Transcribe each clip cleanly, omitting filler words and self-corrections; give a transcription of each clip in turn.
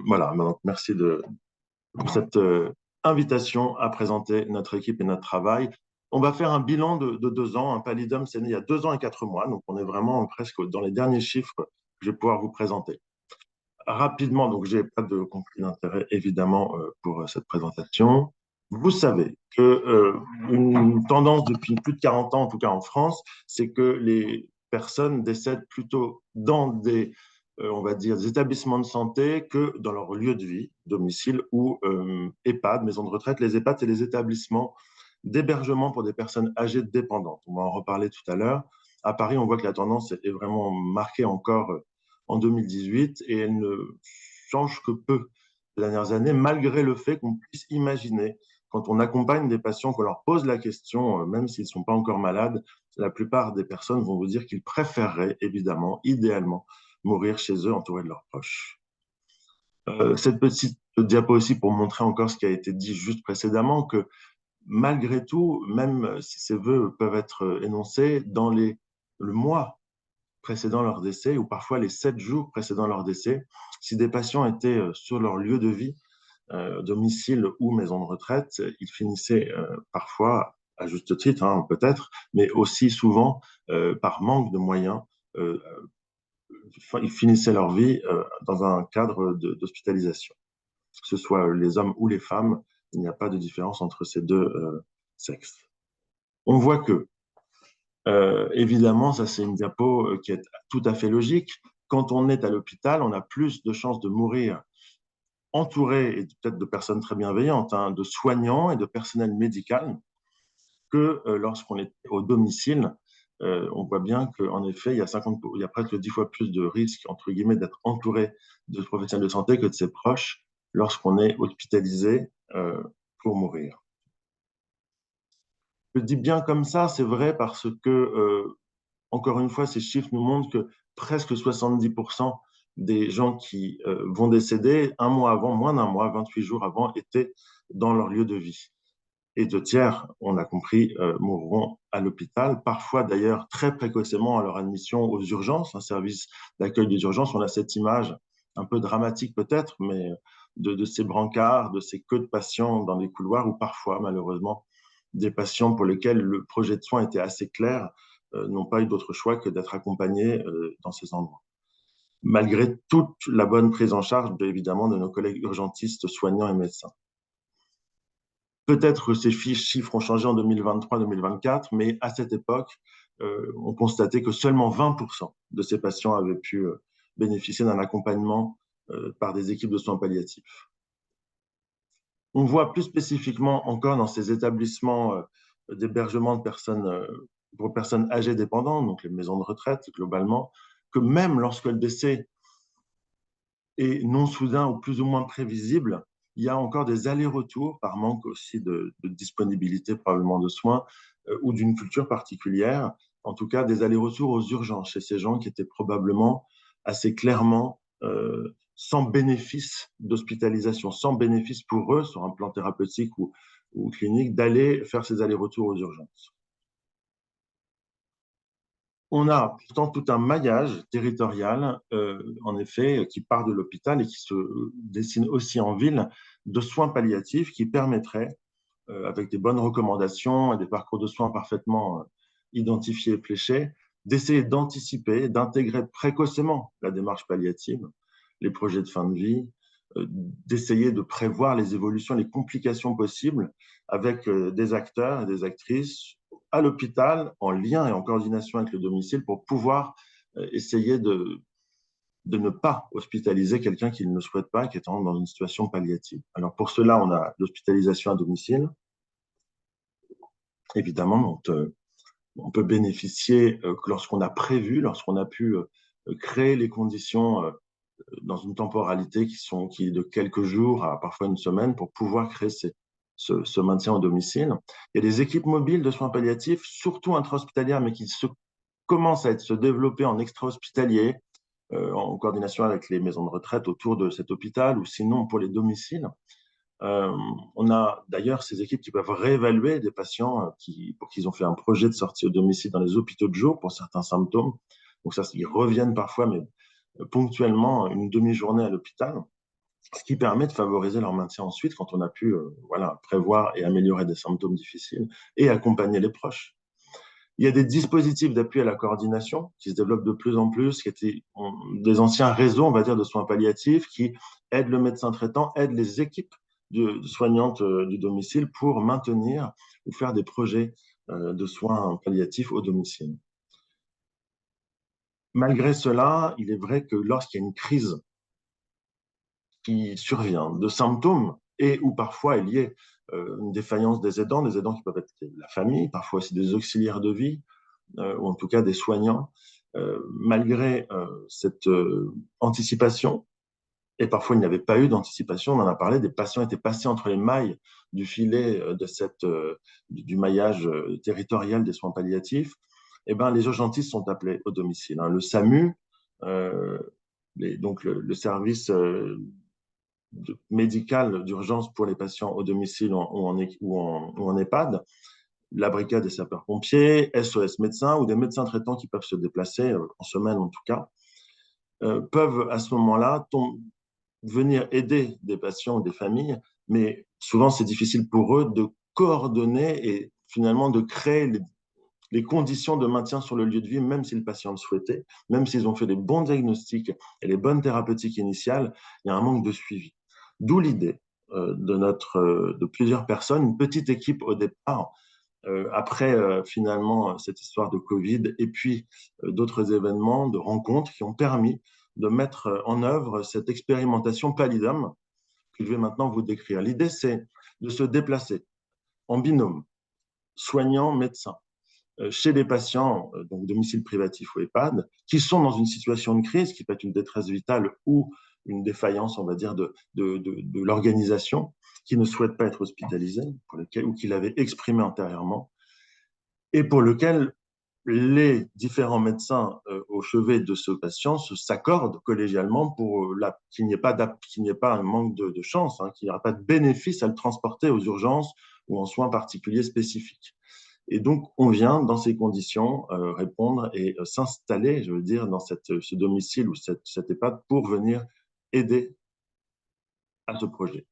Voilà, donc merci pour cette invitation à présenter notre équipe et notre travail. On va faire un bilan de 2 ans. Un Palidum, c'est né il y a 2 ans et 4 mois, donc on est vraiment presque dans les derniers chiffres que je vais pouvoir vous présenter. Rapidement, donc je n'ai pas de conflit d'intérêt évidemment pour cette présentation. Vous savez que une tendance depuis plus de 40 ans, en tout cas en France, c'est que les personnes décèdent plutôt dans des, on va dire, des établissements de santé que dans leur lieu de vie, domicile ou EHPAD, maison de retraite. Les EHPAD, c'est les établissements d'hébergement pour des personnes âgées dépendantes. On va en reparler tout à l'heure. À Paris, on voit que la tendance est vraiment marquée encore en 2018 et elle ne change que peu ces dernières années, malgré le fait qu'on puisse imaginer, quand on accompagne des patients, qu'on leur pose la question, même s'ils ne sont pas encore malades, la plupart des personnes vont vous dire qu'ils préféreraient, évidemment, idéalement, mourir chez eux, entourés de leurs proches. Cette petite diapo aussi pour montrer encore ce qui a été dit juste précédemment, que malgré tout, même si ces vœux peuvent être énoncés dans le mois précédant leur décès ou parfois les 7 jours précédant leur décès, si des patients étaient sur leur lieu de vie, domicile ou maison de retraite, ils finissaient parfois, à juste titre hein, peut-être, mais aussi souvent par manque de moyens, euh, ils finissaient leur vie dans un cadre d'hospitalisation. Que ce soit les hommes ou les femmes, il n'y a pas de différence entre ces deux sexes. On voit que évidemment, ça c'est une diapo qui est tout à fait logique. Quand on est à l'hôpital, on a plus de chances de mourir entouré, et peut-être de personnes très bienveillantes, hein, de soignants et de personnel médical, que lorsqu'on est au domicile. On voit bien qu'en effet, il y a presque 10 fois plus de risques, entre guillemets, d'être entouré de professionnels de santé que de ses proches lorsqu'on est hospitalisé pour mourir. Je dis bien comme ça, c'est vrai parce que encore une fois, ces chiffres nous montrent que presque 70% des gens qui vont décéder un mois avant, moins d'un mois, 28 jours avant, étaient dans leur lieu de vie. Et 2 tiers, on a compris, mourront à l'hôpital, parfois d'ailleurs très précocement à leur admission aux urgences, un service d'accueil des urgences. On a cette image un peu dramatique peut-être, mais de ces brancards, de ces queues de patients dans les couloirs, ou parfois malheureusement des patients pour lesquels le projet de soins était assez clair, n'ont pas eu d'autre choix que d'être accompagnés dans ces endroits. Malgré toute la bonne prise en charge, évidemment, de nos collègues urgentistes, soignants et médecins. Peut-être que ces chiffres ont changé en 2023-2024, mais à cette époque, on constatait que seulement 20% de ces patients avaient pu bénéficier d'un accompagnement par des équipes de soins palliatifs. On voit plus spécifiquement encore dans ces établissements d'hébergement pour personnes âgées dépendantes, donc les maisons de retraite globalement, que même lorsque le décès est non soudain ou plus ou moins prévisible, il y a encore des allers-retours par manque aussi de disponibilité probablement de soins ou d'une culture particulière, en tout cas des allers-retours aux urgences chez ces gens qui étaient probablement assez clairement sans bénéfice d'hospitalisation, sans bénéfice pour eux sur un plan thérapeutique ou clinique d'aller faire ces allers-retours aux urgences. On a pourtant tout un maillage territorial, en effet, qui part de l'hôpital et qui se dessine aussi en ville, de soins palliatifs qui permettraient, avec des bonnes recommandations et des parcours de soins parfaitement identifiés et fléchés, d'essayer d'anticiper, d'intégrer précocement la démarche palliative, les projets de fin de vie, d'essayer de prévoir les évolutions, les complications possibles avec des acteurs et des actrices à l'hôpital, en lien et en coordination avec le domicile, pour pouvoir essayer de ne pas hospitaliser quelqu'un qui ne le souhaite pas, qui est dans une situation palliative. Alors pour cela, on a l'hospitalisation à domicile. Évidemment, on peut bénéficier lorsqu'on a prévu, lorsqu'on a pu créer les conditions dans une temporalité qui est de quelques jours à parfois une semaine pour pouvoir créer ce maintien au domicile. Il y a des équipes mobiles de soins palliatifs, surtout intra-hospitalières, mais qui commencent à se développer en extra-hospitalier, en coordination avec les maisons de retraite autour de cet hôpital, ou sinon pour les domiciles. On a d'ailleurs ces équipes qui peuvent réévaluer des patients pour qu'ils ont fait un projet de sortie au domicile dans les hôpitaux de jour pour certains symptômes. Donc ça, ils reviennent parfois, mais ponctuellement, une demi-journée à l'hôpital. ce qui permet de favoriser leur maintien ensuite quand on a pu voilà, prévoir et améliorer des symptômes difficiles et accompagner les proches. Il y a des dispositifs d'appui à la coordination qui se développent de plus en plus, qui étaient des anciens réseaux, on va dire, de soins palliatifs, qui aident le médecin traitant, aident les équipes soignantes du domicile pour maintenir ou faire des projets de soins palliatifs au domicile. Malgré cela, il est vrai que lorsqu'il y a une crise qui survient, de symptômes, et où parfois il y a une défaillance des aidants qui peuvent être la famille, parfois aussi des auxiliaires de vie, ou en tout cas des soignants, malgré cette anticipation, et parfois il n'y avait pas eu d'anticipation, on en a parlé, des patients étaient passés entre les mailles du filet du maillage territorial des soins palliatifs, et ben, les urgentistes sont appelés au domicile. Hein. Le SAMU, euh, donc le service médical d'urgence pour les patients au domicile ou en EHPAD, la brigade des sapeurs-pompiers, SOS médecins ou des médecins traitants qui peuvent se déplacer en semaine en tout cas, peuvent à ce moment-là venir aider des patients ou des familles, mais souvent c'est difficile pour eux de coordonner et finalement de créer les conditions de maintien sur le lieu de vie, même si le patient le souhaitait, même s'ils ont fait les bons diagnostics et les bonnes thérapeutiques initiales, il y a un manque de suivi. D'où l'idée de plusieurs personnes, une petite équipe au départ, après finalement cette histoire de Covid et puis d'autres événements, de rencontres qui ont permis de mettre en œuvre cette expérimentation Palidum que je vais maintenant vous décrire. L'idée, c'est de se déplacer en binôme, soignant-médecin, chez des patients, donc domicile privatif ou EHPAD, qui sont dans une situation de crise, qui peut être une détresse vitale ou une défaillance, on va dire, de l'organisation, qui ne souhaitent pas être hospitalisés, ou qui l'avaient exprimé antérieurement, et pour lequel les différents médecins au chevet de ce patient s'accordent collégialement pour qu'il n'y ait pas un manque de chance, hein, qu'il n'y aura pas de bénéfice à le transporter aux urgences ou en soins particuliers spécifiques. Et donc, on vient, dans ces conditions, répondre et s'installer, je veux dire, dans ce domicile ou cette EHPAD pour venir aider à ce projet.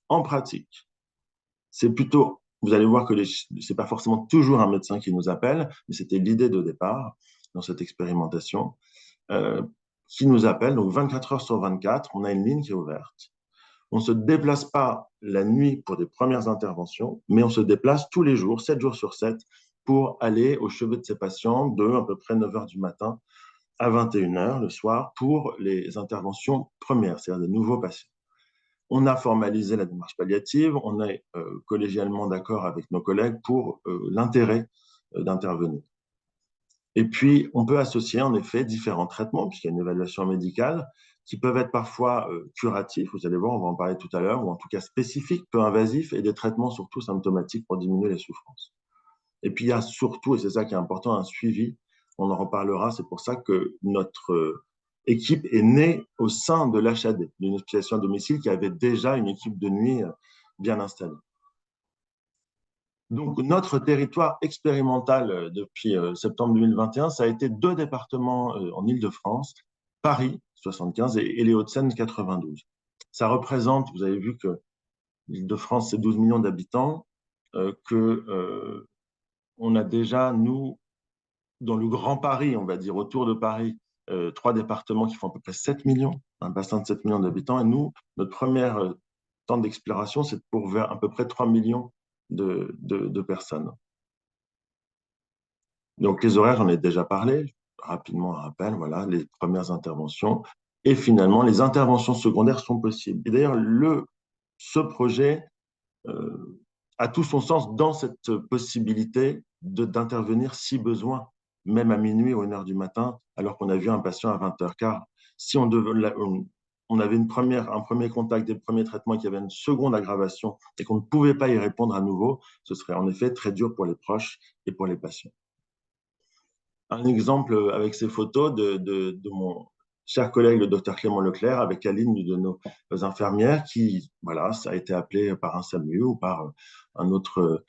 En pratique, c'est plutôt, vous allez voir que ce n'est pas forcément toujours un médecin qui nous appelle, mais c'était l'idée de départ dans cette expérimentation, euh, qui nous appelle, donc 24 heures sur 24, on a une ligne qui est ouverte. On ne se déplace pas la nuit pour des premières interventions, mais on se déplace tous les jours, 7 jours sur 7, pour aller au chevet de ces patients de à peu près 9 heures du matin à 21 heures le soir pour les interventions premières, c'est-à-dire des nouveaux patients. On a formalisé la démarche palliative, on est collégialement d'accord avec nos collègues pour l'intérêt d'intervenir. Et puis, on peut associer en effet différents traitements, puisqu'il y a une évaluation médicale, qui peuvent être parfois curatifs, vous allez voir, on va en parler tout à l'heure, ou en tout cas spécifiques, peu invasifs, et des traitements surtout symptomatiques pour diminuer les souffrances. Et puis, il y a surtout, et c'est ça qui est important, un suivi, on en reparlera, c'est pour ça que notre équipe est née au sein de l'HAD, d'une hospitalisation à domicile qui avait déjà une équipe de nuit bien installée. Donc, notre territoire expérimental depuis septembre 2021, ça a été 2 départements en Île-de-France, Paris 75 et les Hauts-de-Seine 92. Ça représente, vous avez vu que l'Île-de-France, c'est 12 millions d'habitants, on a déjà, nous, dans le Grand Paris, on va dire, autour de Paris, 3 départements qui font à peu près 7 millions, un bassin de 7 millions d'habitants. Et nous, notre premier temps d'exploration, c'est pour vers à peu près 3 millions de personnes. Donc, les horaires, j'en ai déjà parlé. Rapidement, un rappel, voilà, les premières interventions. Et finalement, les interventions secondaires sont possibles. Et d'ailleurs, ce projet a tout son sens dans cette possibilité d'intervenir si besoin, même à minuit ou 1 heure du matin, alors qu'on a vu un patient à 20 heures. Car si on avait un premier contact, des premiers traitements, qu'il y avait une seconde aggravation et qu'on ne pouvait pas y répondre à nouveau, ce serait en effet très dur pour les proches et pour les patients. Un exemple avec ces photos de mon cher collègue, le docteur Clément Leclerc, avec Aline, de nos infirmières, qui, voilà, ça a été appelé par un SAMU ou par une autre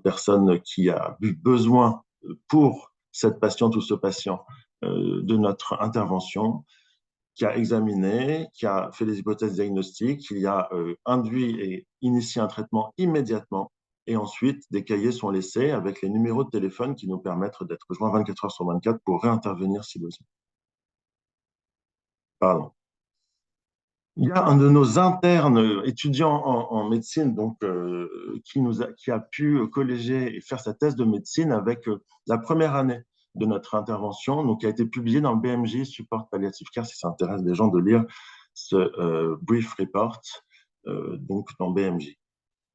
personne qui a eu besoin pour cette patiente ou ce patient de notre intervention. qui a examiné, qui a fait des hypothèses diagnostiques, qui a induit et initié un traitement immédiatement. Et ensuite, des cahiers sont laissés avec les numéros de téléphone qui nous permettent d'être joints 24 heures sur 24 pour réintervenir si besoin. Pardon. Il y a un de nos internes étudiants en médecine qui a pu colléger et faire sa thèse de médecine avec la première année de notre intervention, donc qui a été publiée dans le BMJ Support Palliative Care, si ça intéresse des gens de lire ce brief report donc dans BMJ.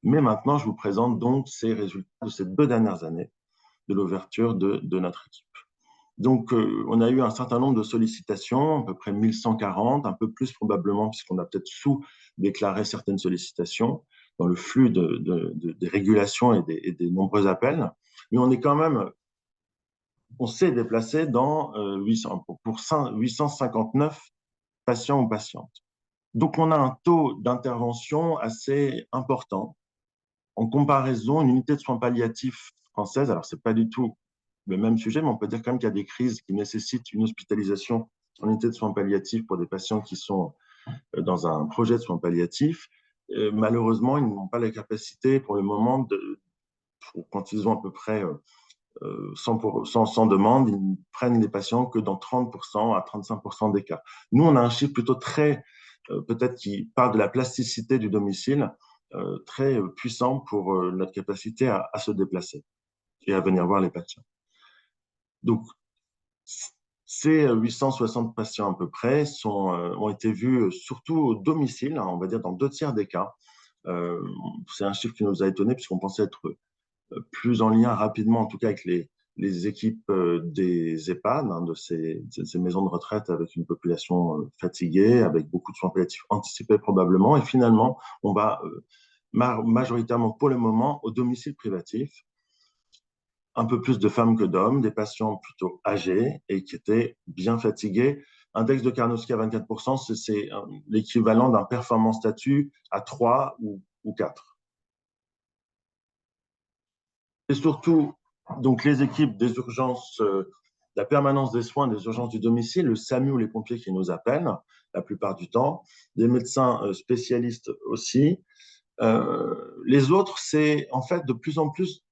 Mais maintenant, je vous présente donc ces résultats de ces 2 dernières années de l'ouverture de notre équipe. Donc, on a eu un certain nombre de sollicitations, à peu près 1140, un peu plus probablement, puisqu'on a peut-être sous-déclaré certaines sollicitations dans le flux des régulations et des nombreux appels. Mais on s'est déplacé dans 859 patients ou patientes. Donc, on a un taux d'intervention assez important. En comparaison, une unité de soins palliatifs française, alors c'est pas du tout le même sujet, mais on peut dire quand même qu'il y a des crises qui nécessitent une hospitalisation en unité de soins palliatifs pour des patients qui sont dans un projet de soins palliatifs. Malheureusement, ils n'ont pas la capacité pour le moment quand ils ont à peu près 100 demande, ils ne prennent les patients que dans 30% à 35% des cas. Nous, on a un chiffre plutôt très, peut-être qui parle de la plasticité du domicile, très puissant pour notre capacité à se déplacer et à venir voir les patients. Donc, ces 860 patients à peu près ont été vus surtout au domicile, hein, on va dire dans 2 tiers des cas. C'est un chiffre qui nous a étonnés puisqu'on pensait être plus en lien rapidement, en tout cas avec les équipes des EHPAD, hein, de ces maisons de retraite avec une population fatiguée, avec beaucoup de soins palliatifs anticipés probablement. Et finalement, on va majoritairement pour le moment au domicile privatif, un peu plus de femmes que d'hommes, des patients plutôt âgés et qui étaient bien fatigués. Index de Karnowski à 24%, c'est l'équivalent d'un performance statut à 3 ou 4. Et surtout, donc les équipes des urgences, la permanence des soins des urgences du domicile, le SAMU ou les pompiers qui nous appellent la plupart du temps, des médecins spécialistes aussi. Les autres, c'est en fait de plus en plus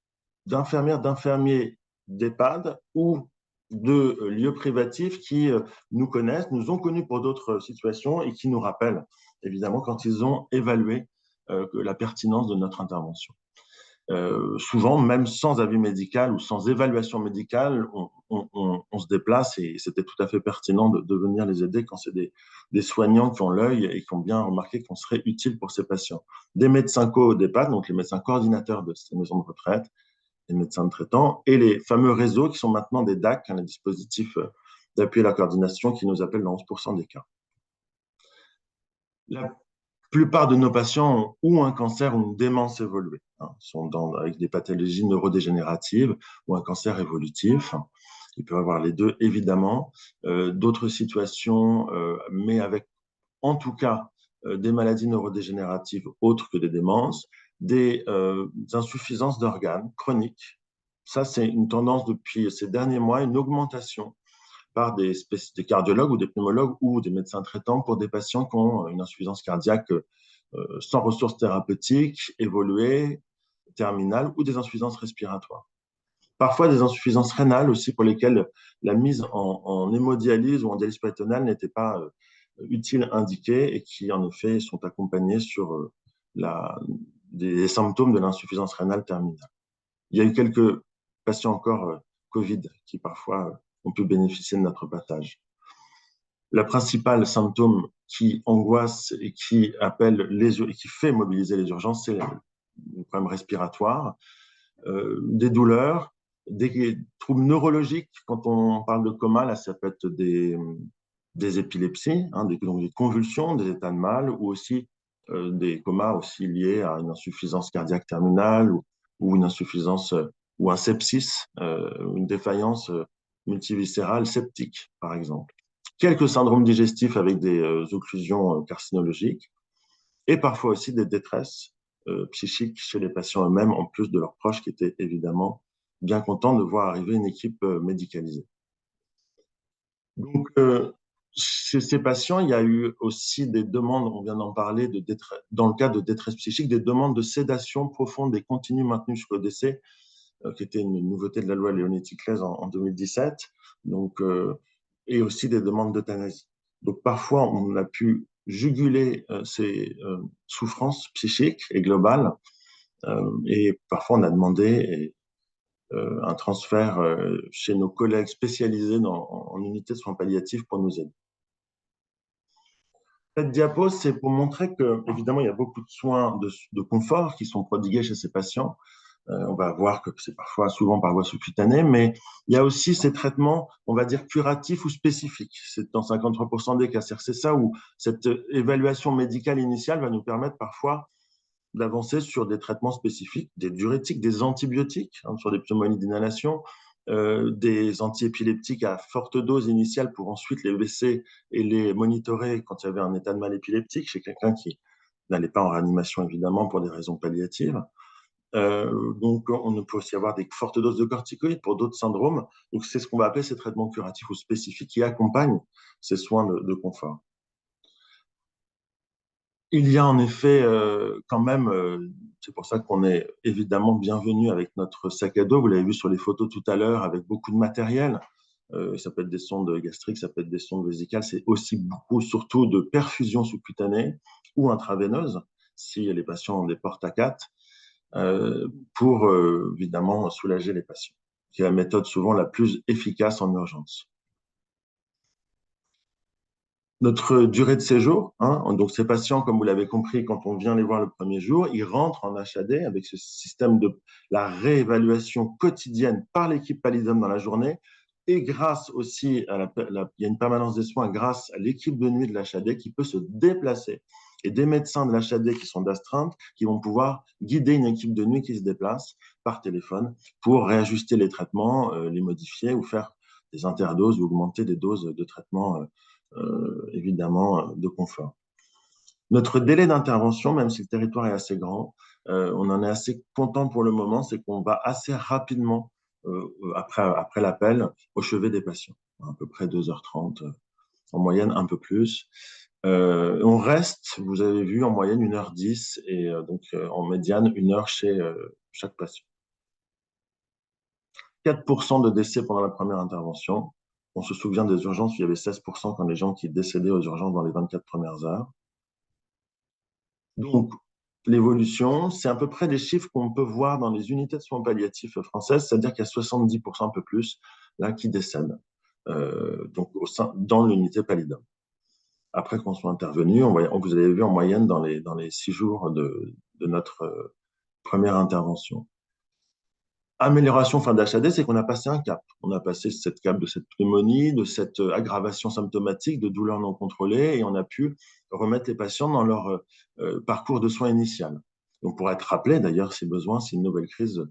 d'infirmières, d'infirmiers d'EHPAD ou de lieux privatifs qui nous connaissent, nous ont connus pour d'autres situations et qui nous rappellent, évidemment, quand ils ont évalué la pertinence de notre intervention. Souvent, même sans avis médical ou sans évaluation médicale, on se déplace et c'était tout à fait pertinent de venir les aider quand c'est des soignants qui ont l'œil et qui ont bien remarqué qu'on serait utile pour ces patients. Des médecins co-d'EHPAD, donc les médecins coordinateurs de ces maisons de retraite, les médecins traitants, et les fameux réseaux qui sont maintenant des DAC, hein, les dispositifs d'appui à la coordination qui nous appellent dans 11% des cas. La plupart de nos patients ont ou un cancer ou une démence évoluée, hein, sont avec des pathologies neurodégénératives ou un cancer évolutif. Ils peuvent avoir les deux, évidemment. D'autres situations, mais avec en tout cas des maladies neurodégénératives autres que des démences, des insuffisances d'organes chroniques. Ça, c'est une tendance depuis ces derniers mois, une augmentation par des cardiologues ou des pneumologues ou des médecins traitants pour des patients qui ont une insuffisance cardiaque sans ressources thérapeutiques, évoluées, terminales ou des insuffisances respiratoires. Parfois des insuffisances rénales aussi pour lesquelles la mise en hémodialyse ou en dialyse péritonale n'était pas utile, indiquée et qui en effet sont accompagnées sur des symptômes de l'insuffisance rénale terminale. Il y a eu quelques patients encore Covid qui parfois ont pu bénéficier de notre passage. Le principal symptôme qui angoisse et qui et qui fait mobiliser les urgences, c'est le problème respiratoire, des douleurs, des troubles neurologiques. Quand on parle de coma, là, ça peut être des épilepsies, hein, donc des convulsions, des états de mal, ou aussi des comas aussi liés à une insuffisance cardiaque terminale ou une insuffisance ou un sepsis, une défaillance multiviscérale septique, par exemple. Quelques syndromes digestifs avec des occlusions carcinologiques et parfois aussi des détresses psychiques chez les patients eux-mêmes, en plus de leurs proches qui étaient évidemment bien contents de voir arriver une équipe médicalisée. Donc, chez ces patients, il y a eu aussi des demandes, on vient d'en parler, dans le cas de détresse psychique, des demandes de sédation profonde et continue maintenue jusqu'au décès, qui était une nouveauté de la loi Leonetti-Claes en 2017, donc, et aussi des demandes d'euthanasie. Donc parfois, on a pu juguler ces souffrances psychiques et globales, et parfois on a demandé un transfert chez nos collègues spécialisés en unité de soins palliatifs pour nous aider. Cette diapo, c'est pour montrer que, évidemment, il y a beaucoup de soins de confort qui sont prodigués chez ces patients. On va voir que c'est parfois, souvent par voie sous-cutanée, mais il y a aussi ces traitements, on va dire, curatifs ou spécifiques. C'est dans 53% des cas. C'est ça où cette évaluation médicale initiale va nous permettre parfois d'avancer sur des traitements spécifiques, des diurétiques, des antibiotiques, hein, sur des pneumonies d'inhalation, des antiépileptiques à forte dose initiale pour ensuite les baisser et les monitorer quand il y avait un état de mal épileptique chez quelqu'un qui n'allait pas en réanimation, évidemment, pour des raisons palliatives. Donc, on peut aussi avoir des fortes doses de corticoïdes pour d'autres syndromes. Donc, c'est ce qu'on va appeler ces traitements curatifs ou spécifiques qui accompagnent ces soins de confort. Il y a en effet quand même, c'est pour ça qu'on est évidemment bienvenu avec notre sac à dos. Vous l'avez vu sur les photos tout à l'heure, avec beaucoup de matériel. Ça peut être des sondes gastriques, ça peut être des sondes vésicales. C'est aussi beaucoup, surtout de perfusion sous-cutanée ou intraveineuse, si les patients ont des portes à 4, pour évidemment soulager les patients, qui est la méthode souvent la plus efficace en urgence. Notre durée de séjour, hein, donc ces patients, comme vous l'avez compris, quand on vient les voir le premier jour, ils rentrent en HAD avec ce système de la réévaluation quotidienne par l'équipe Pallidoom dans la journée, et grâce aussi il y a une permanence des soins grâce à l'équipe de nuit de l'HAD qui peut se déplacer, et des médecins de l'HAD qui sont d'astreinte qui vont pouvoir guider une équipe de nuit qui se déplace par téléphone pour réajuster les traitements, les modifier ou faire des interdoses ou augmenter des doses de traitement évidemment de confort. Notre délai d'intervention, même si le territoire est assez grand, on en est assez content pour le moment, c'est qu'on va assez rapidement après l'appel au chevet des patients, à peu près 2h30, en moyenne un peu plus. On reste, vous avez vu, en moyenne 1h10 et donc en médiane 1 heure chez chaque patient. 4% de décès pendant la première intervention. On se souvient des urgences, il y avait 16% quand les gens qui décédaient aux urgences dans les 24 premières heures. Donc, l'évolution, c'est à peu près les chiffres qu'on peut voir dans les unités de soins palliatifs françaises, c'est-à-dire qu'il y a 70%, un peu plus, là, qui décèdent donc dans l'unité Pallidoom. Après qu'on soit intervenu, vous avez vu en moyenne dans les 6 jours de notre première intervention. Amélioration fin d'HAD, c'est qu'on a passé un cap. On a passé cette cap de cette pneumonie, de cette aggravation symptomatique, de douleurs non contrôlées, et on a pu remettre les patients dans leur parcours de soins initial. Donc, pour être rappelé, d'ailleurs, si besoin, si une nouvelle crise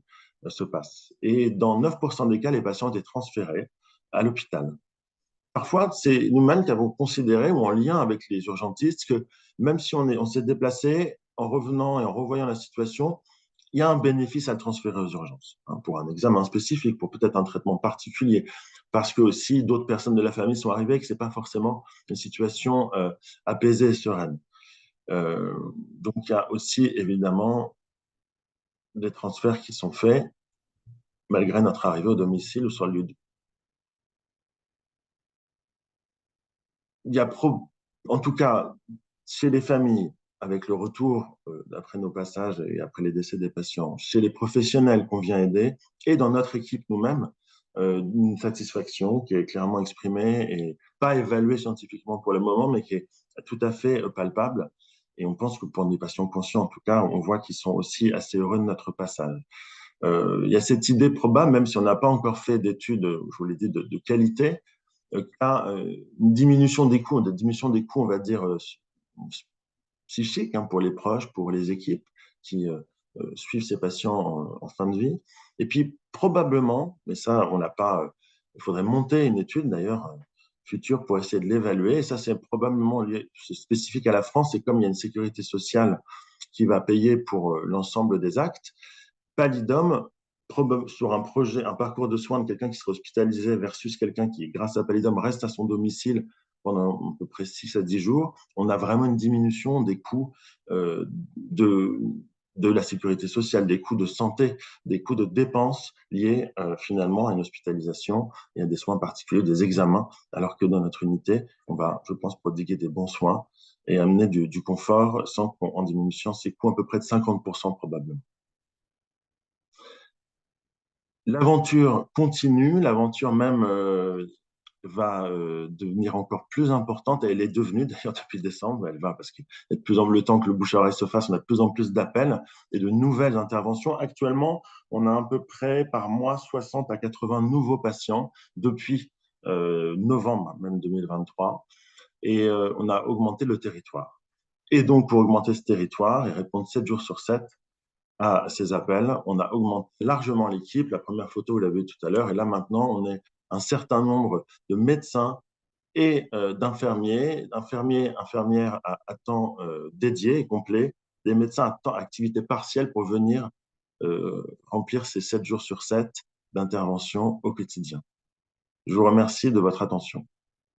se passe. Et dans 9% des cas, les patients ont été transférés à l'hôpital. Parfois, c'est nous-mêmes qui avons considéré, ou en lien avec les urgentistes, que même si on s'est déplacé, en revenant et en revoyant la situation, il y a un bénéfice à le transférer aux urgences, hein, pour un examen spécifique, pour peut-être un traitement particulier, parce que aussi d'autres personnes de la famille sont arrivées et que ce n'est pas forcément une situation apaisée et sereine. Donc, il y a aussi évidemment des transferts qui sont faits malgré notre arrivée au domicile ou sur le lieu de... Il y a en tout cas, chez les familles, avec le retour après nos passages et après les décès des patients, chez les professionnels qu'on vient aider, et dans notre équipe nous-mêmes, une satisfaction qui est clairement exprimée et pas évaluée scientifiquement pour le moment, mais qui est tout à fait palpable. Et on pense que pour des patients conscients, en tout cas, on voit qu'ils sont aussi assez heureux de notre passage. Il y a cette idée probable, même si on n'a pas encore fait d'études, je vous l'ai dit, de qualité, qu'à une diminution des coûts, on va dire, psychiques, hein, pour les proches, pour les équipes qui suivent ces patients en fin de vie. Et puis, probablement, mais ça, on n'a pas, il faudrait monter une étude d'ailleurs future pour essayer de l'évaluer. Et ça, c'est probablement lié, c'est spécifique à la France. Et comme il y a une sécurité sociale qui va payer pour l'ensemble des actes, Pallidoom, sur un projet, un parcours de soins de quelqu'un qui serait hospitalisé versus quelqu'un qui, grâce à Pallidoom, reste à son domicile pendant à peu près 6 à 10 jours, on a vraiment une diminution des coûts euh, de, de la sécurité sociale, des coûts de santé, des coûts de dépenses liés finalement à une hospitalisation et à des soins particuliers, des examens, alors que dans notre unité, on va, je pense, prodiguer des bons soins et amener du confort en diminuant ses coûts à peu près de 50% probablement. L'aventure continue, l'aventure même va devenir encore plus importante et elle est devenue d'ailleurs depuis décembre, elle va parce que de plus en plus le temps que le bouche à oreille se fasse, on a de plus en plus d'appels et de nouvelles interventions. Actuellement, on a à peu près par mois 60 à 80 nouveaux patients depuis novembre même 2023 et on a augmenté le territoire. Et donc pour augmenter ce territoire et répondre 7 jours sur 7 à ces appels. On a augmenté largement l'équipe. La première photo, vous l'avez vu tout à l'heure. Et là, maintenant, on est un certain nombre de médecins et infirmières à temps dédié et complet, des médecins à temps activité partielle pour venir remplir ces 7 jours sur 7 d'intervention au quotidien. Je vous remercie de votre attention.